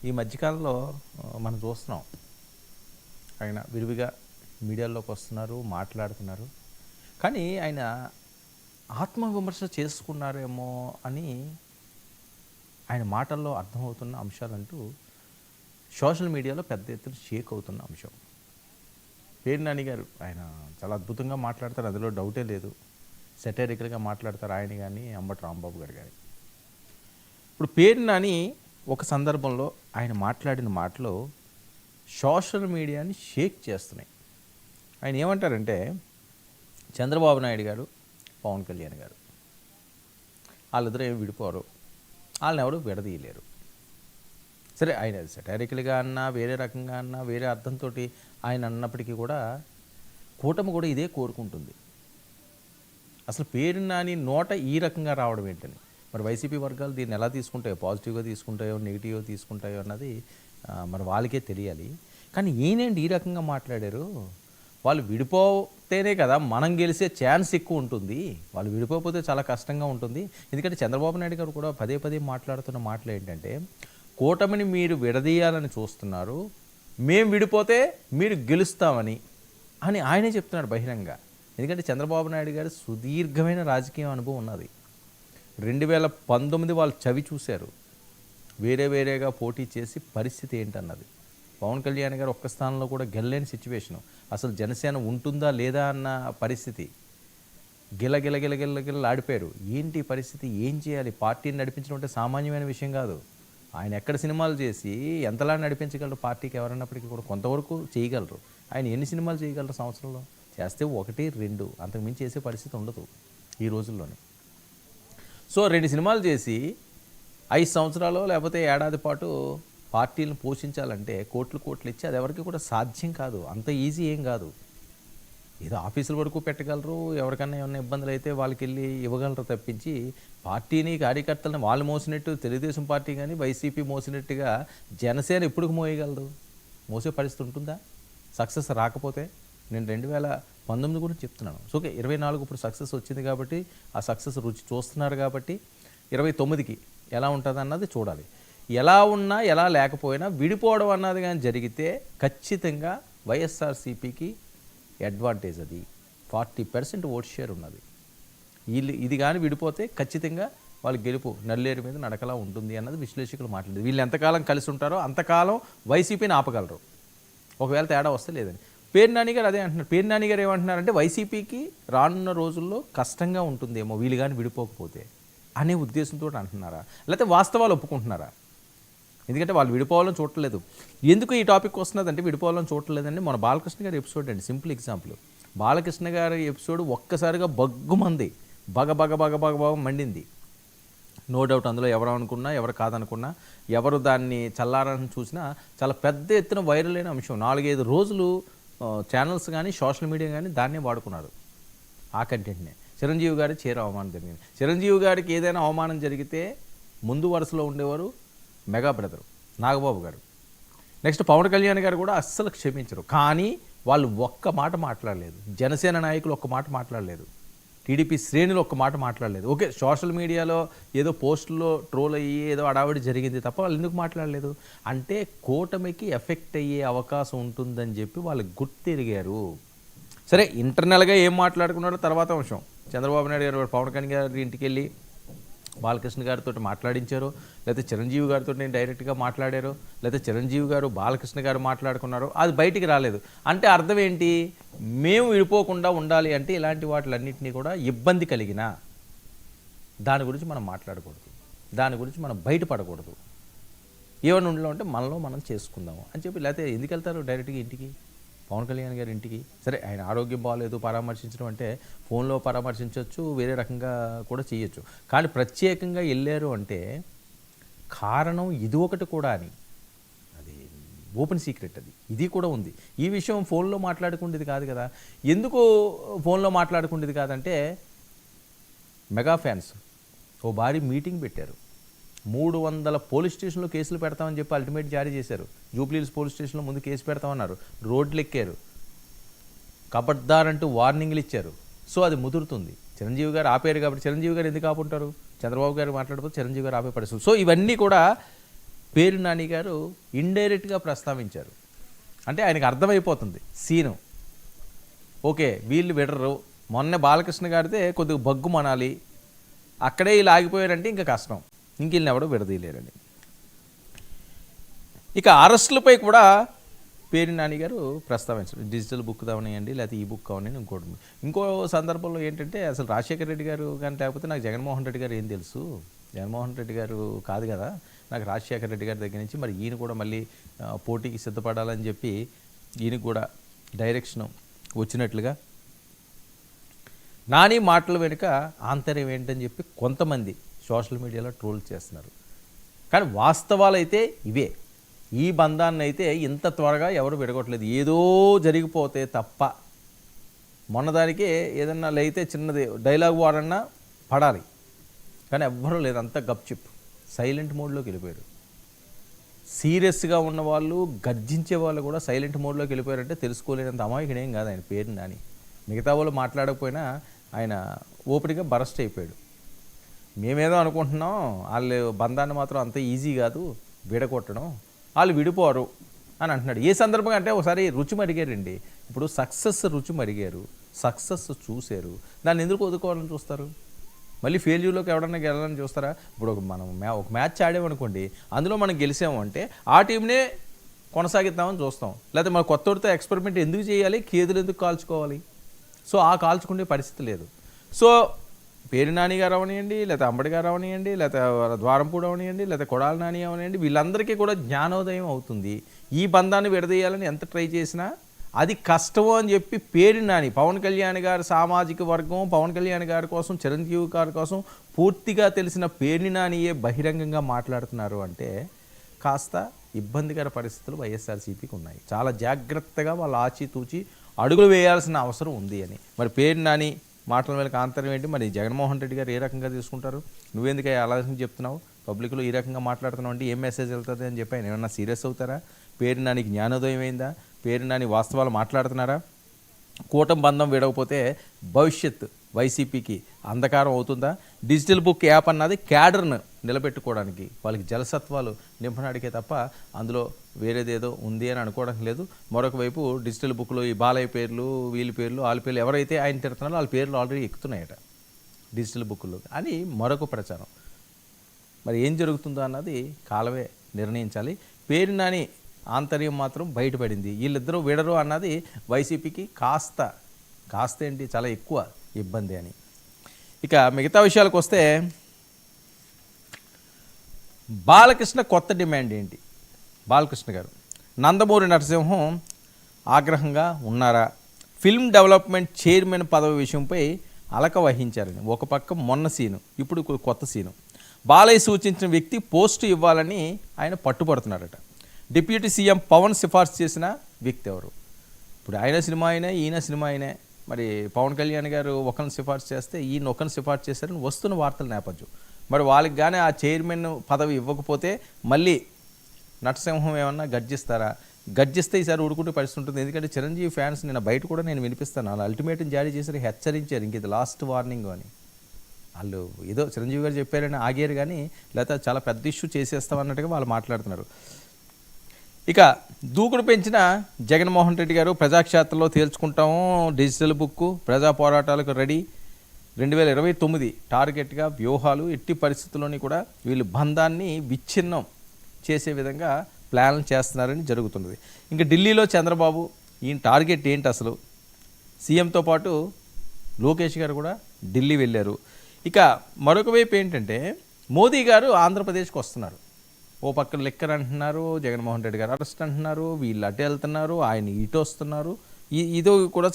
ఈ మధ్యకాలంలో మనం చూస్తున్నాం. ఆయన విరివిగా మీడియాలోకి వస్తున్నారు, మాట్లాడుతున్నారు. కానీ ఆయన ఆత్మవిమర్శ చేసుకున్నారేమో అని ఆయన మాటల్లో అర్థమవుతున్న అంశాలంటూ సోషల్ మీడియాలో పెద్ద ఎత్తున షేక్ అవుతున్న అంశం. పేర్ని నాని గారు ఆయన చాలా అద్భుతంగా మాట్లాడతారు, అందులో డౌటే లేదు. సెటరికల్గా మాట్లాడతారు ఆయన కానీ, అంబటి రాంబాబు గారు కానీ. ఇప్పుడు పేర్ని నాని ఒక సందర్భంలో ఆయన మాట్లాడిన మాటలు సోషల్ మీడియాని షేక్ చేస్తున్నాయి. ఆయన ఏమంటారంటే, చంద్రబాబు నాయుడు గారు, పవన్ కళ్యాణ్ గారు వాళ్ళిద్దరూ ఏమి విడిపోరు, వాళ్ళని ఎవరు విడదీయలేరు. సరే, ఆయన సెటారికల్గా అన్నా, వేరే రకంగా అన్నా, వేరే అర్థంతో ఆయన అన్నప్పటికీ కూడా కూటమి కూడా ఇదే కోరుకుంటుంది. అసలు పేర్ని నాని నోట ఈ రకంగా రావడం ఏంటని మరి వైసీపీ వర్గాలు దీన్ని ఎలా తీసుకుంటాయో, పాజిటివ్గా తీసుకుంటాయో, నెగిటివ్గా తీసుకుంటాయో అన్నది మరి వాళ్ళకే తెలియాలి. కానీ ఈయనేంటి ఈ రకంగా మాట్లాడారు? వాళ్ళు విడిపోతేనే కదా మనం గెలిచే ఛాన్స్ ఎక్కువ ఉంటుంది, వాళ్ళు విడిపోతే చాలా కష్టంగా ఉంటుంది. ఎందుకంటే చంద్రబాబు నాయుడు గారు కూడా పదే పదే మాట్లాడుతున్న మాటలు ఏంటంటే, కూటమిని మీరు విడదీయాలని చూస్తున్నారు, మేము విడిపోతే మీరు గెలుస్తామని అని ఆయనే చెప్తున్నాడు బహిరంగ. ఎందుకంటే చంద్రబాబు నాయుడు గారు సుదీర్ఘమైన రాజకీయ అనుభవం ఉన్నది. 2019 వాళ్ళు చవి చూశారు, వేరే వేరేగా పోటీ చేసి పరిస్థితి ఏంటన్నది. పవన్ కళ్యాణ్ గారు ఒక్క స్థానంలో కూడా గెలలేని సిచ్యువేషను, అసలు జనసేన ఉంటుందా లేదా అన్న పరిస్థితి. గిలగిలగిలగిలగిల ఆడిపోయారు. ఏంటి పరిస్థితి, ఏం చేయాలి? పార్టీని నడిపించడం అంటే సామాన్యమైన విషయం కాదు. ఆయన ఎక్కడ సినిమాలు చేసి ఎంతలా నడిపించగలరు పార్టీకి ఎవరన్నప్పటికీ కూడా కొంతవరకు చేయగలరు. ఆయన ఎన్ని సినిమాలు చేయగలరు సంవత్సరంలో? చేస్తే 1, 2, అంతకుమించి చేసే పరిస్థితి ఉండదు ఈ రోజుల్లోనే. సో 2 సినిమాలు చేసి 5 సంవత్సరాలు లేకపోతే ఏడాది పాటు పార్టీలను పోషించాలంటే కోట్లు ఇచ్చి అది ఎవరికి కూడా సాధ్యం కాదు, అంత ఈజీ ఏం కాదు. ఏదో ఆఫీసుల వరకు పెట్టగలరు, ఎవరికన్నా ఏమైనా ఇబ్బందులు అయితే వాళ్ళకి వెళ్ళి ఇవ్వగలరు తప్పించి పార్టీని, కార్యకర్తలను వాళ్ళు మోసినట్టు తెలుగుదేశం పార్టీ కానీ వైసీపీ మోసినట్టుగా జనసేన ఎప్పుడు మోయగలదు? మోసే పరిస్థితి ఉంటుందా సక్సెస్ రాకపోతే? నేను 2019 గురించి చెప్తున్నాను. సో ఓకే, 24 ఇప్పుడు సక్సెస్ వచ్చింది కాబట్టి ఆ సక్సెస్ రుచి చూస్తున్నారు కాబట్టి 29కి ఎలా ఉంటుంది అన్నది చూడాలి. ఎలా ఉన్నా ఎలా లేకపోయినా విడిపోవడం అన్నది కానీ జరిగితే ఖచ్చితంగా వైఎస్ఆర్సీపీకి అడ్వాంటేజ్. అది 40% ఓట్ షేర్ ఉన్నది. ఇది కానీ విడిపోతే ఖచ్చితంగా వాళ్ళు గెలుపు నల్లేరు మీద నడకలా ఉంటుంది అన్నది విశ్లేషకులు మాట్లాడేది. వీళ్ళు ఎంతకాలం కలిసి ఉంటారో అంతకాలం వైసీపీని ఆపగలరు, ఒకవేళ తేడా వస్తే లేదని. పేర్ని నాని గారు అదే అంటున్నారు. పేర్ని నాని గారు ఏమంటున్నారంటే, వైసీపీకి రానున్న రోజుల్లో కష్టంగా ఉంటుందేమో వీళ్ళు కానీ విడిపోకపోతే అనే ఉద్దేశంతో అంటున్నారా, లేకపోతే వాస్తవాలు ఒప్పుకుంటున్నారా? ఎందుకంటే వాళ్ళు విడిపోవాలని చూడలేదు. ఎందుకు ఈ టాపిక్ వస్తున్నదంటే, విడిపోవాలని చూడలేదండి. మన బాలకృష్ణ గారి ఎపిసోడ్ అండి, సింపుల్ ఎగ్జాంపుల్. బాలకృష్ణ గారి ఎపిసోడ్ ఒక్కసారిగా బగ్గుమంది, బగ మండింది. నో డౌట్ అందులో ఎవరు అనుకున్నా, ఎవరు కాదనుకున్నా, ఎవరు దాన్ని చల్లారని చూసినా చాలా పెద్ద ఎత్తున వైరల్ అయిన అంశం. 4-5 రోజులు ఛానల్స్ కానీ సోషల్ మీడియా కానీ దాన్నే వాడుకున్నారు, ఆ కంటెంట్నే. చిరంజీవి గారి చీర అవమానం జరిగింది. చిరంజీవి గారికి ఏదైనా అవమానం జరిగితే ముందు వరుసలో ఉండేవారు మెగా బ్రదరు నాగబాబు గారు. నెక్స్ట్ పవన్ కళ్యాణ్ గారు కూడా అస్సలు క్షమించరు. కానీ వాళ్ళు ఒక్క మాట మాట్లాడలేదు. జనసేన నాయకులు ఒక్క మాట మాట్లాడలేదు. టీడీపీ శ్రేణులు ఒక్క మాట మాట్లాడలేదు. ఓకే, సోషల్ మీడియాలో ఏదో పోస్టుల్లో ట్రోల్ అయ్యి ఏదో అడావిడి జరిగింది తప్ప వాళ్ళు ఎందుకు మాట్లాడలేదు అంటే, కూటమికి ఎఫెక్ట్ అయ్యే అవకాశం ఉంటుందని చెప్పి వాళ్ళు గుర్తిరిగారు. సరే, ఇంటర్నల్గా ఏం మాట్లాడుకున్నారో తర్వాత అంశం. చంద్రబాబు నాయుడు గారు పవన్ కళ్యాణ్ గారి ఇంటికి వెళ్ళి బాలకృష్ణ గారితో మాట్లాడించారు, లేకపోతే చిరంజీవి గారితో నేను డైరెక్ట్గా మాట్లాడారు, లేకపోతే చిరంజీవి గారు బాలకృష్ణ గారు మాట్లాడుకున్నారు, అది బయటికి రాలేదు. అంటే అర్థం ఏంటి? మేము విడిపోకుండా ఉండాలి అంటే ఇలాంటి వాటిలన్నింటినీ కూడా ఇబ్బంది కలిగిన దాని గురించి మనం మాట్లాడకూడదు, దాని గురించి మనం బయటపడకూడదు. ఏమైనా ఉండలో అంటే మనలో మనం చేసుకుందాము అని చెప్పి, లేకపోతే ఎందుకు వెళ్తారు డైరెక్ట్గా ఇంటికి, పవన్ కళ్యాణ్ గారి ఇంటికి? సరే, ఆయన ఆరోగ్యం బాగాలేదు, పరామర్శించడం అంటే ఫోన్లో పరామర్శించవచ్చు, వేరే రకంగా కూడా చేయొచ్చు. కానీ ప్రత్యేకంగా వెళ్ళారు అంటే కారణం ఇది ఒకటి కూడా అని, అది ఓపెన్ సీక్రెట్, అది ఇది కూడా ఉంది. ఈ విషయం ఫోన్లో మాట్లాడుకునేది కాదు కదా. ఎందుకు ఫోన్లో మాట్లాడుకునేది కాదంటే, మెగా ఫ్యాన్స్ ఓ భారీ మీటింగ్ పెట్టారు. 300 పోలీస్ స్టేషన్లో కేసులు పెడతామని చెప్పి అల్టిమేట్ జారీ చేశారు. జూబ్లీహిల్స్ పోలీస్ స్టేషన్లో ముందు కేసు పెడతామన్నారు, రోడ్లు ఎక్కారు, కబడ్దారంటూ వార్నింగ్లు ఇచ్చారు. సో అది ముదురుతుంది. చిరంజీవి గారు ఆపారు కాబట్టి చిరంజీవి గారు ఎందుకు ఆపుంటారు? చంద్రబాబు గారు మాట్లాడిపోతే చిరంజీవి గారు ఆపే పరిస్థితులు. సో ఇవన్నీ కూడా పేరు నాని గారు ఇండైరెక్ట్గా ప్రస్తావించారు. అంటే ఆయనకు అర్థమైపోతుంది సీను, ఓకే వీళ్ళు విడరు, మొన్న బాలకృష్ణ గారితే కొద్దిగా బగ్గు మనాలి, అక్కడే వీళ్ళు ఆగిపోయారంటే ఇంకా కష్టం, ఇంక వీళ్ళని ఎవడో విడదీయలేరండి. ఇక అరెస్టులపై కూడా పేరు నాని గారు ప్రస్తావించారు. డిజిటల్ బుక్ అవనియండి, లేకపోతే ఈ బుక్ అవనియండి, ఇంకో సందర్భంలో ఏంటంటే అసలు రాజశేఖర రెడ్డి గారు కానీ లేకపోతే నాకు జగన్మోహన్ రెడ్డి గారు ఏం తెలుసు, జగన్మోహన్ రెడ్డి గారు కాదు కదా నాకు రాజశేఖర రెడ్డి గారి దగ్గర నుంచి, మరి ఈయన కూడా మళ్ళీ పోటీకి సిద్ధపడాలని చెప్పి ఈయనకు కూడా డైరెక్షన్ వచ్చినట్లుగా నాని మాటల వెనుక ఆంతర్యం ఏంటని చెప్పి కొంతమంది సోషల్ మీడియాలో ట్రోల్ చేస్తున్నారు. కానీ వాస్తవాలు అయితే ఇవే. ఈ బంధాన్ని అయితే ఇంత త్వరగా ఎవరు విడగొట్టలేదు, ఏదో జరిగిపోతే తప్ప. మొన్నదానికే ఏదన్నా లేతే చిన్నది డైలాగ్ వాడన్నా పడాలి, కానీ ఎవ్వరూ లేదు, అంతా గప్చిప్ సైలెంట్ మోడ్లోకి వెళ్ళిపోయారు. సీరియస్గా ఉన్న వాళ్ళు, గర్జించే వాళ్ళు కూడా సైలెంట్ మోడ్లోకి వెళ్ళిపోయారంటే తెలుసుకోలేనంత అమాయకుడేం కాదు ఆయన పేరు నాని. మిగతా వాళ్ళు మాట్లాడకపోయినా ఆయన ఓపెన్గా బరస్ట్ అయిపోయాడు. మేమేదో అనుకుంటున్నాం, వాళ్ళు బంధాన్ని మాత్రం అంత ఈజీ కాదు విడగొట్టడం, వాళ్ళు విడిపోరు అని అంటున్నాడు. ఏ సందర్భంగా అంటే ఒకసారి రుచి మరిగారండి. ఇప్పుడు సక్సెస్ రుచి మరిగారు, సక్సెస్ చూశారు, దాన్ని ఎందుకు వదుకోవాలని చూస్తారు? మళ్ళీ ఫెయిల్యూర్లోకి ఎవడన్నా గెలాలని చూస్తారా? ఇప్పుడు మనం ఒక మ్యాచ్ ఆడామనుకోండి, అందులో మనం గెలిచాము అంటే ఆ టీంనే కొనసాగిద్దామని చూస్తాం. లేకపోతే మన కొత్తతో ఎక్స్పెరిమెంట్ ఎందుకు చేయాలి, కేదులు ఎందుకు కాల్చుకోవాలి? సో ఆ కాల్చుకునే పరిస్థితి లేదు. సో పేరు నాని గారు అవనియండి, లేకపోతే అంబడి గారు అవనియండి, లేకపోతే ద్వారంపూడి అవనియండి, లేకపోతే కొడాలి నాని అవనియండి, వీళ్ళందరికీ కూడా జ్ఞానోదయం అవుతుంది. ఈ బంధాన్ని విడదీయాలని ఎంత ట్రై చేసినా అది కష్టము అని చెప్పి పేరు నాని, పవన్ కళ్యాణ్ గారి సామాజిక వర్గం, పవన్ కళ్యాణ్ గారి కోసం, చిరంజీవి గారి కోసం పూర్తిగా తెలిసిన పేరు నానియే బహిరంగంగా మాట్లాడుతున్నారు అంటే కాస్త ఇబ్బందికర పరిస్థితులు వైఎస్ఆర్సీపీకి ఉన్నాయి. చాలా జాగ్రత్తగా వాళ్ళు ఆచితూచి అడుగులు వేయాల్సిన అవసరం ఉంది అని. మరి పేరు నాని మాటల మీద ఆంతర్యం ఏంటి? మరి జగన్మోహన్ రెడ్డి గారు ఏ రకంగా తీసుకుంటారు? నువ్వెందుకు అలా చెప్తున్నావు, పబ్లిక్లో ఈ రకంగా మాట్లాడుతున్నావు అంటే ఏం మెసేజ్ వెళ్తుంది అని చెప్పి ఆయన ఏమన్నా సీరియస్ అవుతారా? పేరు నానికి జ్ఞానోదయం అయిందా? పేరు నాని వాస్తవాలు మాట్లాడుతున్నారా? కూటమి బంధం విడవకపోతే భవిష్యత్ వైసీపీకి అంధకారం అవుతుందా? డిజిటల్ బుక్ యాప్ అన్నది క్యాడర్ను నిలబెట్టుకోవడానికి, వాళ్ళకి జలసత్వాలు నింపడానికే తప్ప అందులో వేరేదేదో ఉంది అని అనుకోవడం లేదు. మరొక వైపు డిజిటల్ బుక్లో ఈ బాలయ్య పేర్లు, వీళ్ళ పేర్లు, వాళ్ళ పేర్లు ఎవరైతే ఆయన తిడుతున్నారో వాళ్ళ పేర్లు ఆల్రెడీ ఎక్కుతున్నాయట డిజిటల్ బుక్లో అని మరొక ప్రచారం. మరి ఏం జరుగుతుందో అన్నది కాలమే నిర్ణయించాలి. పేరు నాని ఆంతర్యం మాత్రం బయటపడింది. వీళ్ళిద్దరూ విడరు అన్నది వైసీపీకి కాస్త ఏంటి చాలా ఎక్కువ ఇబ్బంది అని. ఇక మిగతా విషయాలకు వస్తే బాలకృష్ణ కొత్త డిమాండ్ ఏంటి? బాలకృష్ణ గారు నందమూరి నరసింహం ఆగ్రహంగా ఉన్నారా? ఫిల్మ్ డెవలప్మెంట్ చైర్మన్ పదవి విషయంపై అలక వహించారని ఒక పక్క మొన్న సీను, ఇప్పుడు కొత్త సీను. బాలయ్య సూచించిన వ్యక్తి పోస్టు ఇవ్వాలని ఆయన పట్టుబడుతున్నారట. డిప్యూటీ సీఎం పవన్ సిఫార్సు చేసిన వ్యక్తి ఎవరు? ఇప్పుడు ఆయన సినిమా అయినా ఈయన సినిమా అయినా, మరి పవన్ కళ్యాణ్ గారు ఒకరిని సిఫార్సు చేస్తే ఈయన ఒకరిని సిఫార్సు చేశారని వస్తున్న వార్తల నేపథ్యం. మరి వాళ్ళకి కానీ ఆ చైర్మన్ పదవి ఇవ్వకపోతే మళ్ళీ నటసింహం ఏమన్నా గర్జిస్తారా? గర్జిస్తే ఈసారి ఊడుకుంటే పరిస్థితి ఉంటుంది. ఎందుకంటే చిరంజీవి ఫ్యాన్స్ నిన్న బయట కూడా నేను వినిపిస్తాను, వాళ్ళు అల్టిమేటం జారీ చేశారు, హెచ్చరించారు, ఇంక ఇది లాస్ట్ వార్నింగ్ అని. వాళ్ళు ఏదో చిరంజీవి గారు చెప్పారని ఆగారు, కానీ లేకపోతే చాలా పెద్ద ఇష్యూ చేసేస్తామన్నట్టుగా వాళ్ళు మాట్లాడుతున్నారు. ఇక దూకుడు పెంచిన జగన్మోహన్ రెడ్డి గారు ప్రజాక్షేత్రంలో తేల్చుకుంటాము, డిజిటల్ బుక్కు, ప్రజా పోరాటాలకు రెడీ, 2029 టార్గెట్గా వ్యూహాలు, ఎట్టి పరిస్థితుల్లోని కూడా వీళ్ళు బంధాన్ని విచ్ఛిన్నం చేసే విధంగా ప్లాన్లు చేస్తున్నారని జరుగుతున్నది. ఇంకా ఢిల్లీలో చంద్రబాబు ఈయన టార్గెట్ ఏంటి అసలు? సీఎంతో పాటు లోకేష్ గారు కూడా ఢిల్లీ వెళ్ళారు. ఇక మరొక వైపు ఏంటంటే మోదీ గారు ఆంధ్రప్రదేశ్కి వస్తున్నారు. ఓ పక్కన లెక్కర్ అంటున్నారు, జగన్మోహన్ రెడ్డి గారు అరెస్ట్ అంటున్నారు, వీళ్ళు అటు వెళ్తున్నారు, ఆయన ఇటు వస్తున్నారు. ఇది కూడా చాలా